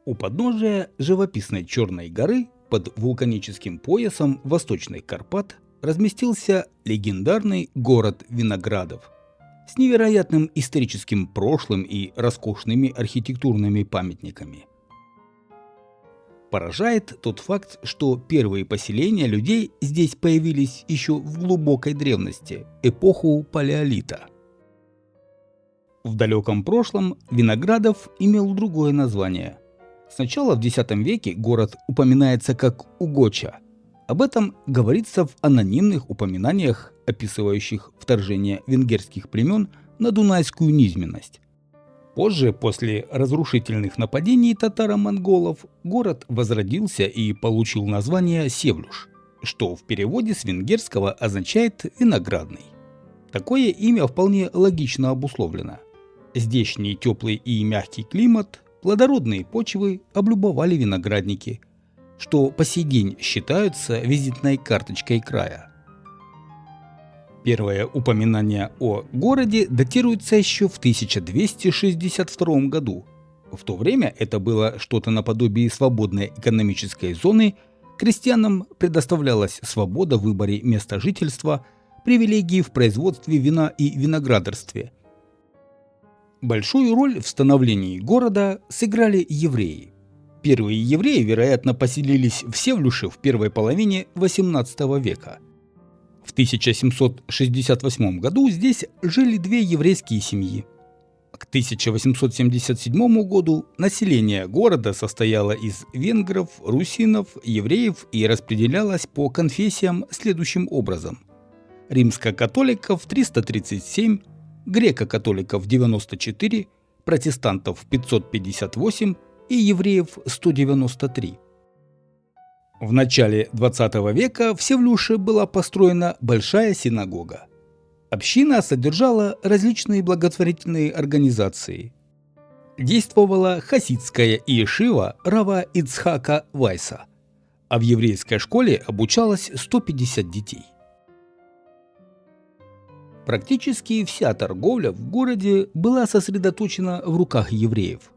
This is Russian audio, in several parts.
У подножия живописной Черной горы под вулканическим поясом Восточных Карпат разместился легендарный город Виноградов с невероятным историческим прошлым и роскошными архитектурными памятниками. Поражает тот факт, что первые поселения людей здесь появились еще в глубокой древности, эпоху Палеолита. В далеком прошлом Виноградов имел другое название. Сначала в X веке город упоминается как Угоча. Об этом говорится в анонимных упоминаниях, описывающих вторжение венгерских племен на дунайскую низменность. Позже, после разрушительных нападений татаро-монголов, город возродился и получил название Севлюш, что в переводе с венгерского означает «виноградный». Такое имя вполне логично обусловлено. Здешний теплый и мягкий климат, плодородные почвы облюбовали виноградники, что по сей день считаются визитной карточкой края. Первое упоминание о городе датируется еще в 1262 году. В то время это было что-то наподобие свободной экономической зоны, крестьянам предоставлялась свобода в выборе места жительства, привилегии в производстве вина и виноградарстве. Большую роль в становлении города сыграли евреи. Первые евреи, вероятно, поселились в Севлюше в первой половине XVIII века. В 1768 году здесь жили две еврейские семьи. К 1877 году население города состояло из венгров, русинов, евреев и распределялось по конфессиям следующим образом: римско-католиков 337, греко-католиков 94, протестантов 558 и евреев 193. В начале XX века в Севлюше была построена большая синагога. Община содержала различные благотворительные организации. Действовала хасидская иешива Рава Ицхака Вайса, а в еврейской школе обучалось 150 детей. Практически вся торговля в городе была сосредоточена в руках евреев.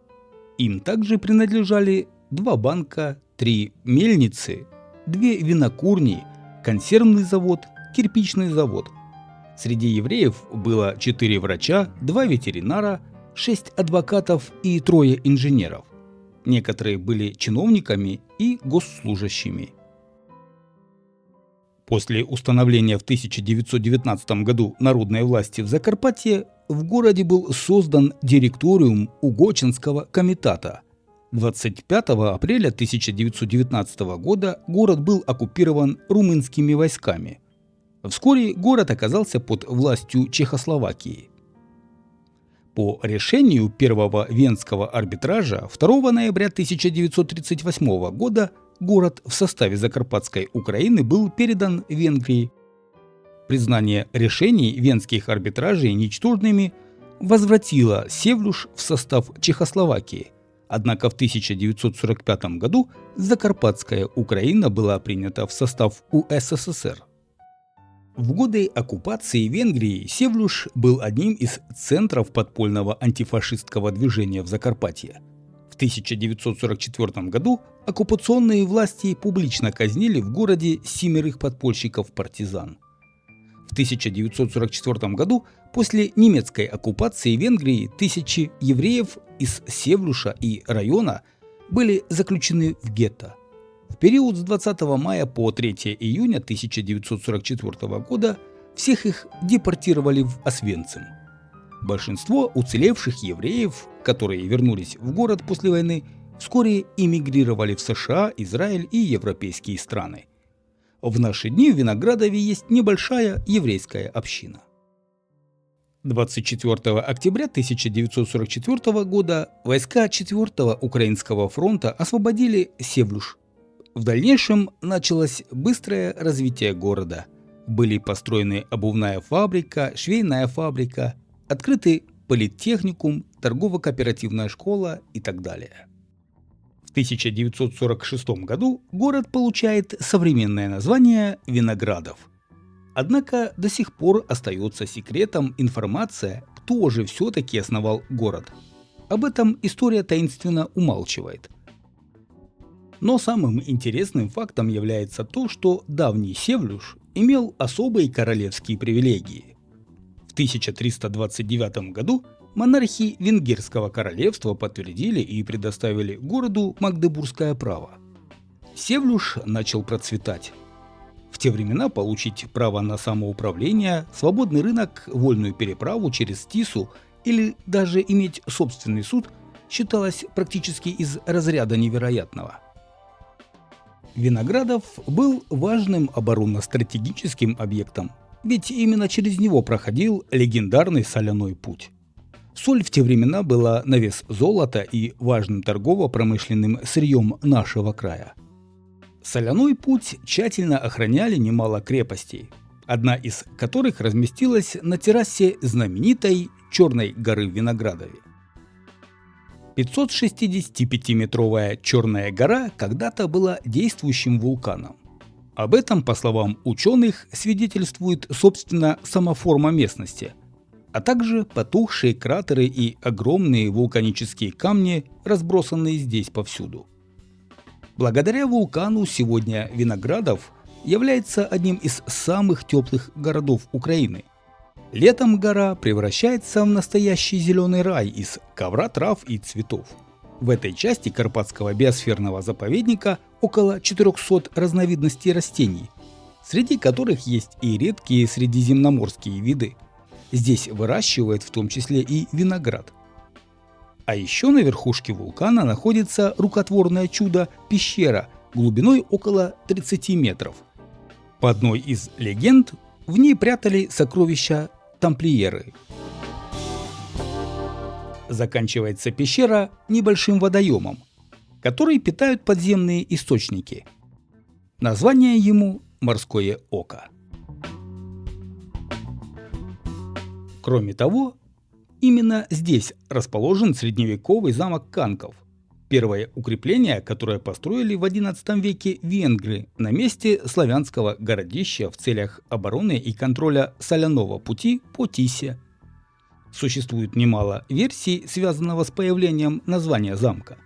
Им также принадлежали 2 банка, 3 мельницы, 2 винокурни, консервный завод, кирпичный завод. Среди евреев было 4 врача, 2 ветеринара, 6 адвокатов и 3 инженеров. Некоторые были чиновниками и госслужащими. После установления в 1919 году народной власти в Закарпатье в городе был создан директориум Угочинского комитата. 25 апреля 1919 года город был оккупирован румынскими войсками. Вскоре город оказался под властью Чехословакии. По решению Первого Венского арбитража 2 ноября 1938 года город в составе Закарпатской Украины был передан Венгрии. Признание решений венских арбитражей ничтожными возвратило Севлюш в состав Чехословакии, однако в 1945 году Закарпатская Украина была принята в состав УССР. В годы оккупации Венгрии Севлюш был одним из центров подпольного антифашистского движения в Закарпатье. В 1944 году оккупационные власти публично казнили в городе 7 подпольщиков-партизан. В 1944 году после немецкой оккупации Венгрии тысячи евреев из Севлюша и района были заключены в гетто. В период с 20 мая по 3 июня 1944 года всех их депортировали в Освенцим. Большинство уцелевших евреев, которые вернулись в город после войны, вскоре эмигрировали в США, Израиль и европейские страны. В наши дни в Виноградове есть небольшая еврейская община. 24 октября 1944 года войска 4-го Украинского фронта освободили Севлюш. В дальнейшем началось быстрое развитие города. Были построены обувная фабрика, швейная фабрика, открыты политехникум, торгово-кооперативная школа и так далее. В 1946 году город получает современное название Виноградов. Однако до сих пор остается секретом информация, кто же все-таки основал город. Об этом история таинственно умалчивает. Но самым интересным фактом является то, что давний Севлюш имел особые королевские привилегии. В 1329 году монархи Венгерского королевства подтвердили и предоставили городу магдебургское право. Севлюш начал процветать. В те времена получить право на самоуправление, свободный рынок, вольную переправу через Тису или даже иметь собственный суд считалось практически из разряда невероятного. Виноградов был важным оборонно-стратегическим объектом, ведь именно через него проходил легендарный соляной путь. Соль в те времена была на вес золота и важным торгово-промышленным сырьем нашего края. Соляной путь тщательно охраняли немало крепостей, одна из которых разместилась на террасе знаменитой Черной горы в Виноградове. 565-метровая Черная гора когда-то была действующим вулканом. Об этом, по словам ученых, свидетельствует, собственно, сама форма местности, а также потухшие кратеры и огромные вулканические камни, разбросанные здесь повсюду. Благодаря вулкану сегодня Виноградов является одним из самых теплых городов Украины. Летом гора превращается в настоящий зеленый рай из ковра трав и цветов. В этой части Карпатского биосферного заповедника около 400 разновидностей растений, среди которых есть и редкие средиземноморские виды. Здесь выращивают в том числе и виноград. А еще на верхушке вулкана находится рукотворное чудо-пещера глубиной около 30 метров. По одной из легенд, в ней прятали сокровища тамплиеры. Заканчивается пещера небольшим водоемом, который питают подземные источники. Название ему «Морское око». Кроме того, именно здесь расположен средневековый замок Канков, первое укрепление, которое построили в XI веке венгры на месте славянского городища в целях обороны и контроля соляного пути по Тисе. Существует немало версий, связанного с появлением названия замка.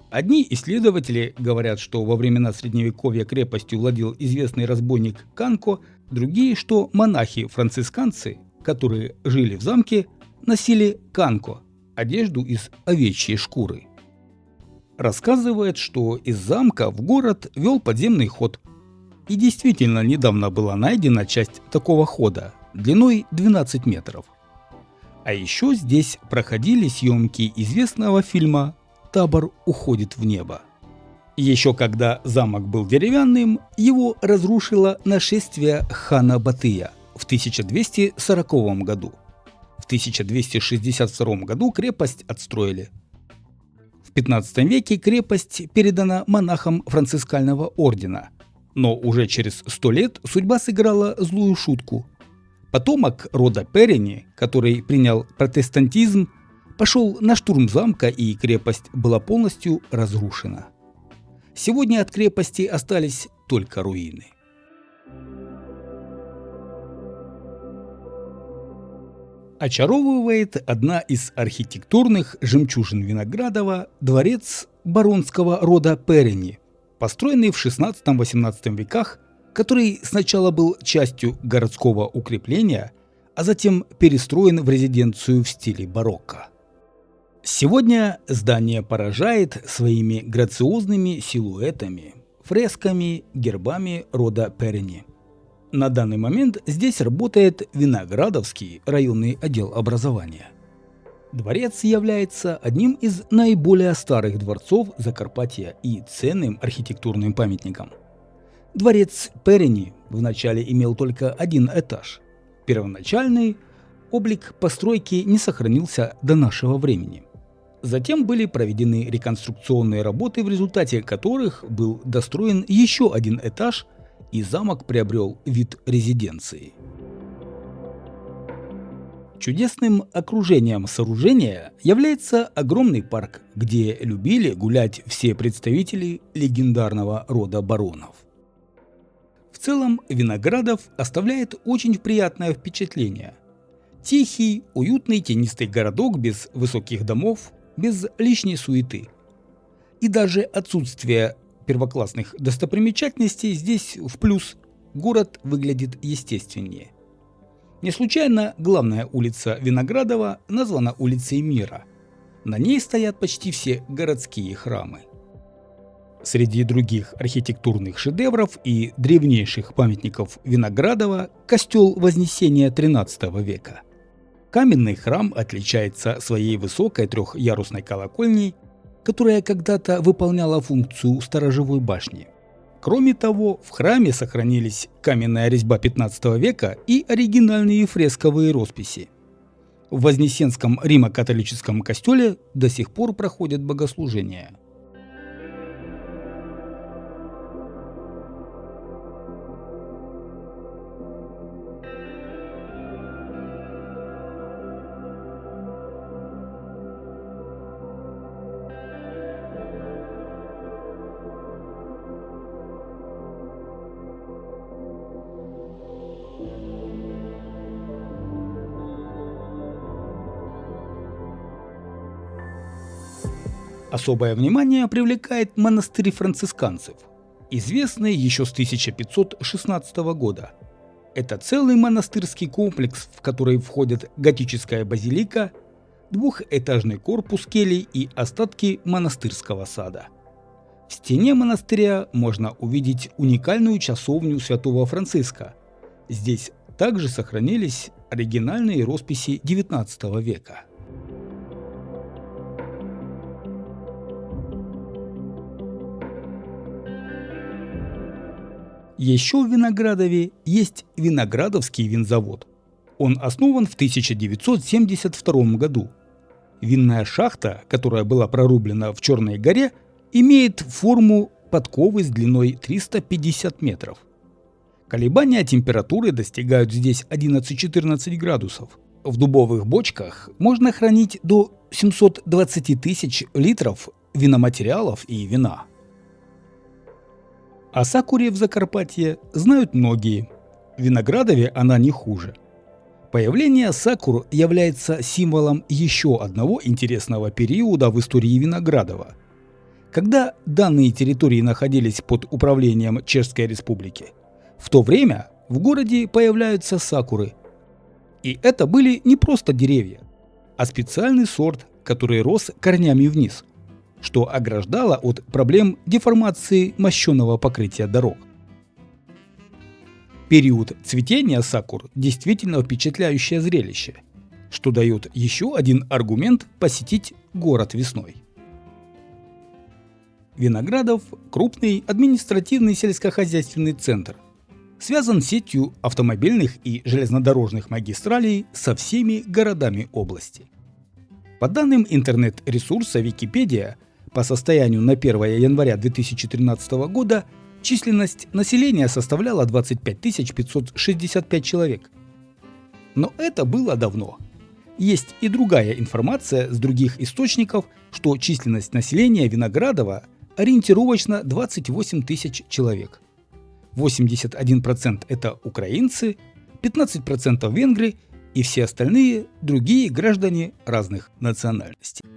Одни исследователи говорят, что во времена Средневековья крепостью владел известный разбойник Канко, другие, что монахи-францисканцы, которые жили в замке, носили канко – одежду из овечьей шкуры. Рассказывает, что из замка в город вел подземный ход. И действительно недавно была найдена часть такого хода, длиной 12 метров. А еще здесь проходили съемки известного фильма «Табор уходит в небо». Еще когда замок был деревянным, его разрушило нашествие хана Батыя в 1240 году. В 1262 году крепость отстроили. В 15 веке крепость передана монахам францискального ордена, но уже через 100 лет судьба сыграла злую шутку. Потомок рода Перени, который принял протестантизм, пошел на штурм замка, и крепость была полностью разрушена. Сегодня от крепости остались только руины. Очаровывает одна из архитектурных жемчужин Виноградова – дворец баронского рода Перени, построенный в XVI-XVIII веках, который сначала был частью городского укрепления, а затем перестроен в резиденцию в стиле барокко. Сегодня здание поражает своими грациозными силуэтами, фресками, гербами рода Перени. На данный момент здесь работает Виноградовский районный отдел образования. Дворец является одним из наиболее старых дворцов Закарпатья и ценным архитектурным памятником. Дворец Перени вначале имел только один этаж. Первоначальный облик постройки не сохранился до нашего времени. Затем были проведены реконструкционные работы, в результате которых был достроен еще один этаж, и замок приобрел вид резиденции. Чудесным окружением сооружения является огромный парк, где любили гулять все представители легендарного рода баронов. В целом Виноградов оставляет очень приятное впечатление. Тихий, уютный тенистый городок без высоких домов, без лишней суеты. И даже отсутствие первоклассных достопримечательностей здесь в плюс. Город выглядит естественнее. Не случайно главная улица Виноградова названа улицей Мира. На ней стоят почти все городские храмы. Среди других архитектурных шедевров и древнейших памятников Виноградова костел Вознесения XIII века. Каменный храм отличается своей высокой трехъярусной колокольней, которая когда-то выполняла функцию сторожевой башни. Кроме того, в храме сохранились каменная резьба XV века и оригинальные фресковые росписи. В Вознесенском римо-католическом костеле до сих пор проходят богослужения. Особое внимание привлекает монастырь францисканцев, известный еще с 1516 года. Это целый монастырский комплекс, в который входят готическая базилика, двухэтажный корпус келий и остатки монастырского сада. В стене монастыря можно увидеть уникальную часовню святого Франциска. Здесь также сохранились оригинальные росписи XIX века. Еще в Виноградове есть Виноградовский винзавод. Он основан в 1972 году. Винная шахта, которая была прорублена в Черной горе, имеет форму подковы с длиной 350 метров. Колебания температуры достигают здесь 11-14 градусов. В дубовых бочках можно хранить до 720 тысяч литров виноматериалов и вина. О сакуре в Закарпатье знают многие. В Виноградове она не хуже. Появление сакур является символом еще одного интересного периода в истории Виноградова. Когда данные территории находились под управлением Чешской Республики, в то время в городе появляются сакуры. И это были не просто деревья, а специальный сорт, который рос корнями вниз, что ограждало от проблем деформации мощеного покрытия дорог. Период цветения сакур действительно впечатляющее зрелище, что дает еще один аргумент посетить город весной. Виноградов – крупный административный сельскохозяйственный центр, связан сетью автомобильных и железнодорожных магистралей со всеми городами области. По данным интернет-ресурса Википедия, по состоянию на 1 января 2013 года численность населения составляла 25 565 человек. Но это было давно. Есть и другая информация с других источников, что численность населения Виноградова ориентировочно 28 тысяч человек. 81% это украинцы, 15% венгры и все остальные другие граждане разных национальностей.